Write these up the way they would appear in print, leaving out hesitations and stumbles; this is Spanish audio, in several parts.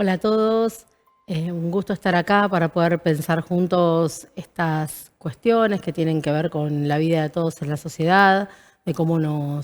Hola a todos, un gusto estar acá para poder pensar juntos estas cuestiones que tienen que ver con la vida de todos en la sociedad, de cómo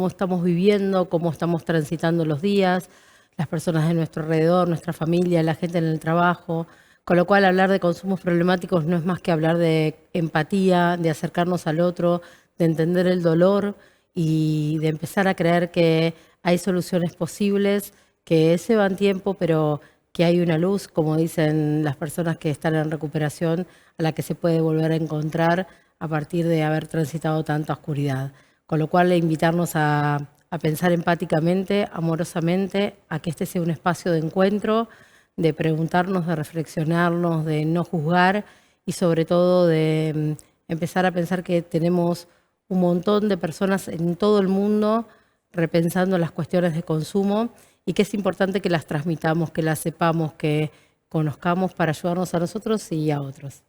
estamos viviendo, cómo estamos transitando los días, las personas de nuestro alrededor, nuestra familia, la gente en el trabajo. Con lo cual hablar de consumos problemáticos no es más que hablar de empatía, de acercarnos al otro, de entender el dolor y de empezar a creer que hay soluciones posibles que llevan tiempo, pero que hay una luz, como dicen las personas que están en recuperación, a la que se puede volver a encontrar a partir de haber transitado tanta oscuridad. Con lo cual, invitarnos a pensar empáticamente, amorosamente, a que este sea un espacio de encuentro, de preguntarnos, de reflexionarnos, de no juzgar y sobre todo de empezar a pensar que tenemos un montón de personas en todo el mundo repensando las cuestiones de consumo y que es importante que las transmitamos, que las sepamos, que conozcamos para ayudarnos a nosotros y a otros.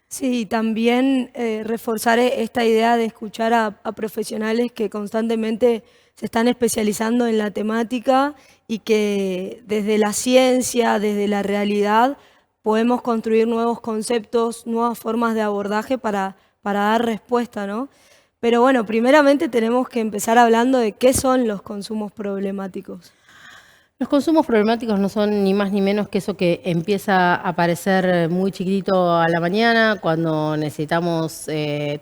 Sí, también reforzar esta idea de escuchar a profesionales que constantemente se están especializando en la temática y que desde la ciencia, desde la realidad, podemos construir nuevos conceptos, nuevas formas de abordaje para dar respuesta, ¿no? Pero bueno, primeramente tenemos que empezar hablando de qué son los consumos problemáticos. Los consumos problemáticos no son ni más ni menos que eso que empieza a aparecer muy chiquitito a la mañana, cuando necesitamos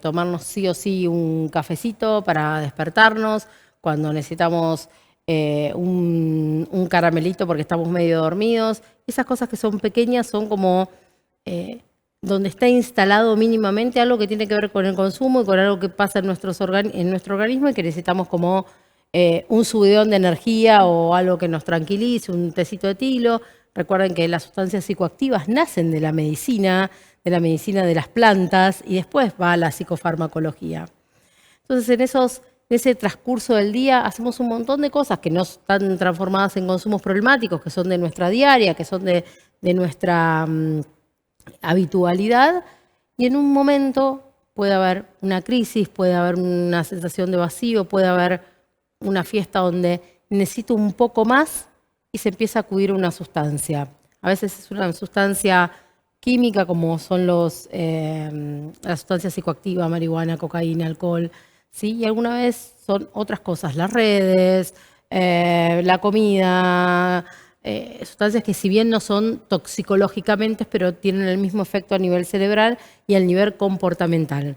tomarnos sí o sí un cafecito para despertarnos, cuando necesitamos un caramelito porque estamos medio dormidos. Esas cosas que son pequeñas son como donde está instalado mínimamente algo que tiene que ver con el consumo y con algo que pasa en nuestro organismo y que necesitamos como un subidón de energía o algo que nos tranquilice, un tecito de tilo. Recuerden que las sustancias psicoactivas nacen de la medicina de las plantas y después va a la psicofarmacología. Entonces, en ese transcurso del día hacemos un montón de cosas que no están transformadas en consumos problemáticos, que son de nuestra diaria, que son de nuestra habitualidad, y en un momento puede haber una crisis, puede haber una sensación de vacío, puede haber una fiesta donde necesito un poco más y se empieza a acudir a una sustancia. A veces es una sustancia química como son las sustancias psicoactivas, marihuana, cocaína, alcohol, ¿sí? Y alguna vez son otras cosas, las redes, la comida, sustancias que si bien no son toxicológicamente, pero tienen el mismo efecto a nivel cerebral y a nivel comportamental.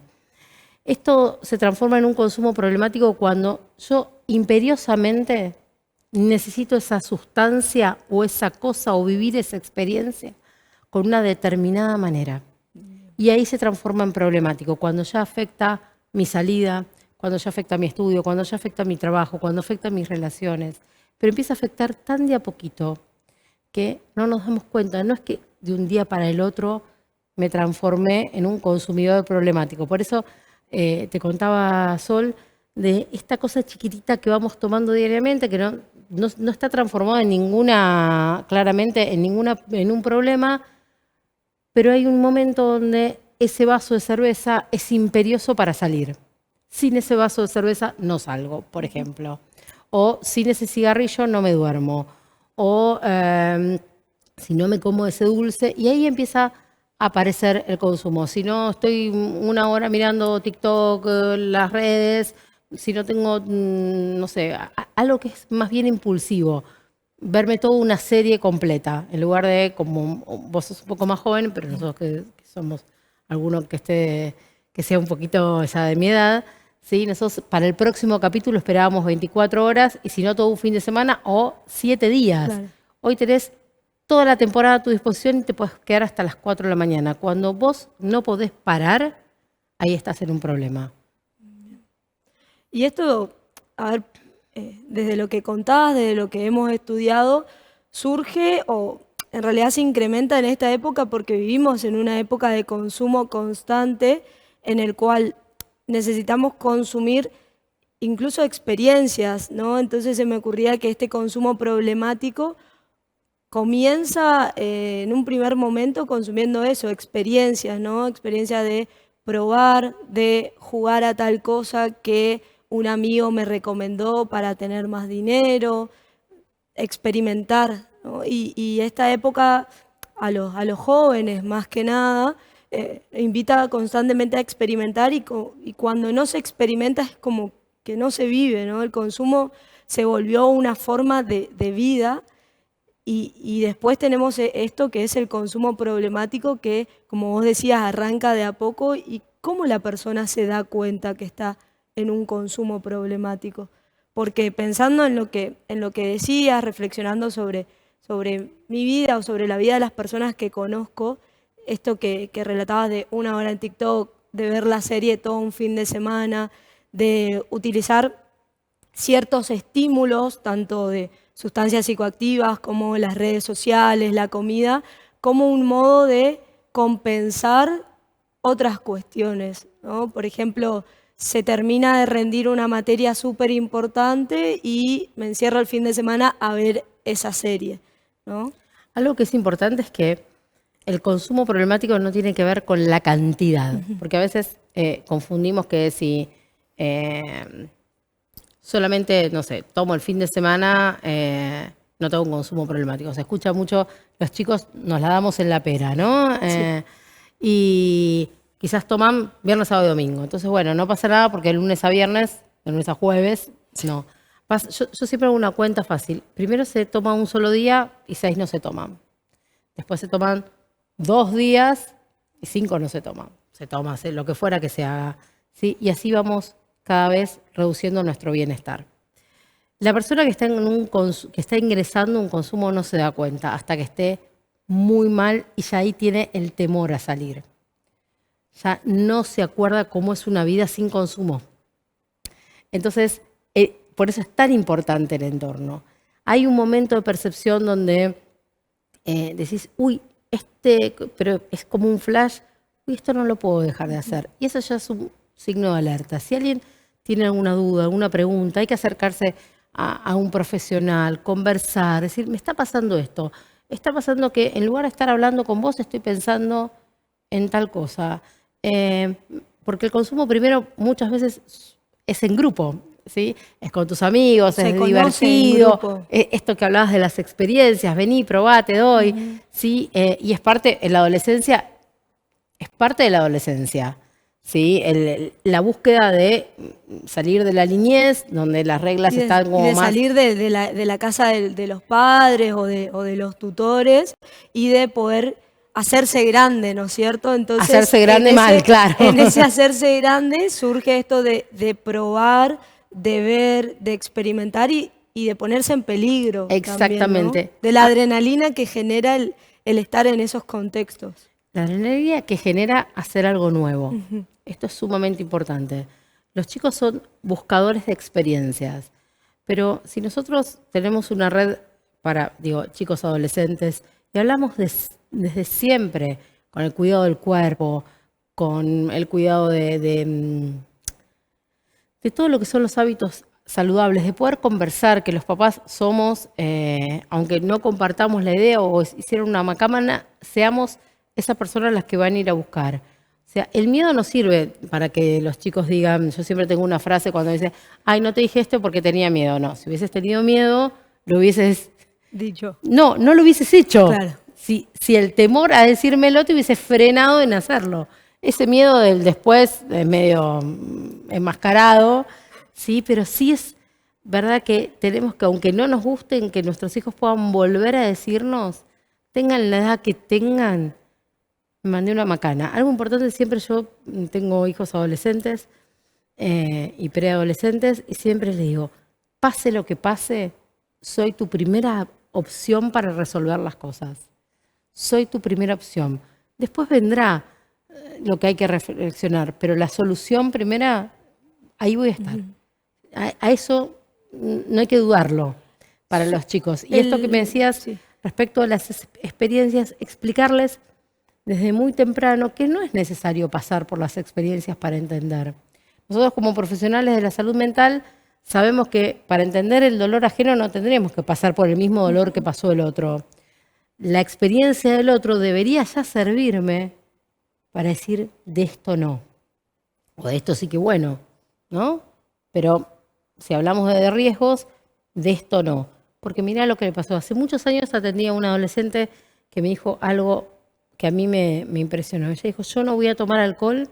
Esto se transforma en un consumo problemático cuando yo imperiosamente necesito esa sustancia o esa cosa o vivir esa experiencia con una determinada manera. Y ahí se transforma en problemático, cuando ya afecta mi salida, cuando ya afecta mi estudio, cuando ya afecta mi trabajo, cuando afecta mis relaciones. Pero empieza a afectar tan de a poquito que no nos damos cuenta. No es que de un día para el otro me transformé en un consumidor problemático. Por eso te contaba, Sol, de esta cosa chiquitita que vamos tomando diariamente, que no está transformada en ninguna, claramente, en un problema, pero hay un momento donde ese vaso de cerveza es imperioso para salir. Sin ese vaso de cerveza no salgo, por ejemplo. O sin ese cigarrillo no me duermo. O si no me como ese dulce. Y ahí empieza a aparecer el consumo. Si no estoy una hora mirando TikTok, las redes, si no tengo, no sé, algo que es más bien impulsivo, verme toda una serie completa, en lugar de, como vos sos un poco más joven, pero nosotros que somos alguno que sea un poquito ya de mi edad, ¿sí? Nosotros para el próximo capítulo esperábamos 24 horas y si no todo un fin de semana o 7 días. Claro. Hoy tenés toda la temporada a tu disposición y te puedes quedar hasta las 4 de la mañana. Cuando vos no podés parar, ahí estás en un problema. Y esto, a ver, desde lo que contabas, desde lo que hemos estudiado, surge o en realidad se incrementa en esta época porque vivimos en una época de consumo constante en el cual necesitamos consumir incluso experiencias, ¿no? Entonces se me ocurría que este consumo problemático comienza en un primer momento consumiendo eso, experiencias, ¿no? Experiencia de probar, de jugar a tal cosa que un amigo me recomendó para tener más dinero, experimentar, ¿no? Y esta época a los jóvenes, más que nada, invita constantemente a experimentar y cuando no se experimenta es como que no se vive, ¿no? El consumo se volvió una forma de vida y después tenemos esto que es el consumo problemático que, como vos decías, arranca de a poco y cómo la persona se da cuenta que está en un consumo problemático. Porque pensando en lo que decías, reflexionando sobre mi vida o sobre la vida de las personas que conozco, esto que relatabas de 1 hora en TikTok, de ver la serie todo un fin de semana, de utilizar ciertos estímulos, tanto de sustancias psicoactivas como las redes sociales, la comida, como un modo de compensar otras cuestiones, ¿no? Por ejemplo, se termina de rendir una materia súper importante y me encierro el fin de semana a ver esa serie, ¿no? Algo que es importante es que el consumo problemático no tiene que ver con la cantidad, porque a veces confundimos que si solamente, no sé, tomo el fin de semana, no tengo un consumo problemático. Se escucha mucho, los chicos nos la damos en la pera, ¿no? Sí. Y quizás toman viernes, sábado y domingo. Entonces, bueno, no pasa nada porque de lunes a viernes, de lunes a jueves, no. Yo siempre hago una cuenta fácil. Primero se toma un solo día y 6 no se toman. Después se toman 2 días y 5 no se toman. Se toma lo que fuera que se haga, ¿sí? Y así vamos cada vez reduciendo nuestro bienestar. La persona que está, que está ingresando un consumo no se da cuenta hasta que esté muy mal y ya ahí tiene el temor a salir. Ya no se acuerda cómo es una vida sin consumo. Entonces, por eso es tan importante el entorno. Hay un momento de percepción donde decís, uy, pero es como un flash, uy, esto no lo puedo dejar de hacer. Y eso ya es un signo de alerta. Si alguien tiene alguna duda, alguna pregunta, hay que acercarse a un profesional, conversar, decir, me está pasando esto. Está pasando que en lugar de estar hablando con vos, estoy pensando en tal cosa. Porque el consumo primero muchas veces es en grupo, ¿sí? Es con tus amigos, Se es conoce en divertido. grupo. Esto que hablabas de las experiencias, vení, probá, te doy. ¿Sí? Y es parte, en la adolescencia, es parte de la adolescencia. ¿Sí? La búsqueda de salir de la niñez, donde las reglas Y están como de más... salir de la casa de los padres o de los tutores y de poder hacerse grande, ¿no es cierto? Entonces, Hacerse grande mal, claro. En ese hacerse grande surge esto de probar, de ver, de experimentar y de ponerse en peligro. Exactamente. También, ¿no? De la adrenalina que genera el estar en esos contextos. La adrenalina que genera hacer algo nuevo. Esto es sumamente importante. Los chicos son buscadores de experiencias, pero si nosotros tenemos una red para, chicos adolescentes, y hablamos desde siempre con el cuidado del cuerpo, con el cuidado de todo lo que son los hábitos saludables, de poder conversar, que los papás somos, aunque no compartamos la idea o hicieron una macámana, seamos esas personas las que van a ir a buscar. O sea, el miedo no sirve para que los chicos digan, yo siempre tengo una frase cuando dice, ay, no te dije esto porque tenía miedo. No, si hubieses tenido miedo, lo hubieses... Dicho. No lo hubieses hecho. Claro. Si el temor a decírmelo te hubiese frenado en hacerlo. Ese miedo del después es medio enmascarado, sí, pero sí es verdad que tenemos que, aunque no nos gusten, que nuestros hijos puedan volver a decirnos, tengan la edad que tengan, me mandé una macana. Algo importante, siempre yo tengo hijos adolescentes y preadolescentes y siempre les digo, pase lo que pase, soy tu primera opción para resolver las cosas. Soy tu primera opción. Después vendrá lo que hay que reflexionar, pero la solución primera, ahí voy a estar. A eso no hay que dudarlo para los chicos. Y esto que me decías respecto a las experiencias, explicarles desde muy temprano que no es necesario pasar por las experiencias para entender. Nosotros como profesionales de la salud mental sabemos que para entender el dolor ajeno no tendríamos que pasar por el mismo dolor que pasó el otro. La experiencia del otro debería ya servirme para decir de esto no, o de esto sí que bueno, ¿no? Pero si hablamos de riesgos, de esto no. porque mirá lo que le pasó. Hace muchos años atendí a una adolescente que me dijo algo que a mí me impresionó. Ella dijo, yo no voy a tomar alcohol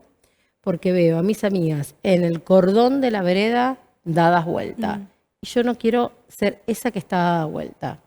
porque veo a mis amigas en el cordón de la vereda dadas vuelta. Y yo no quiero ser esa que está dada vuelta.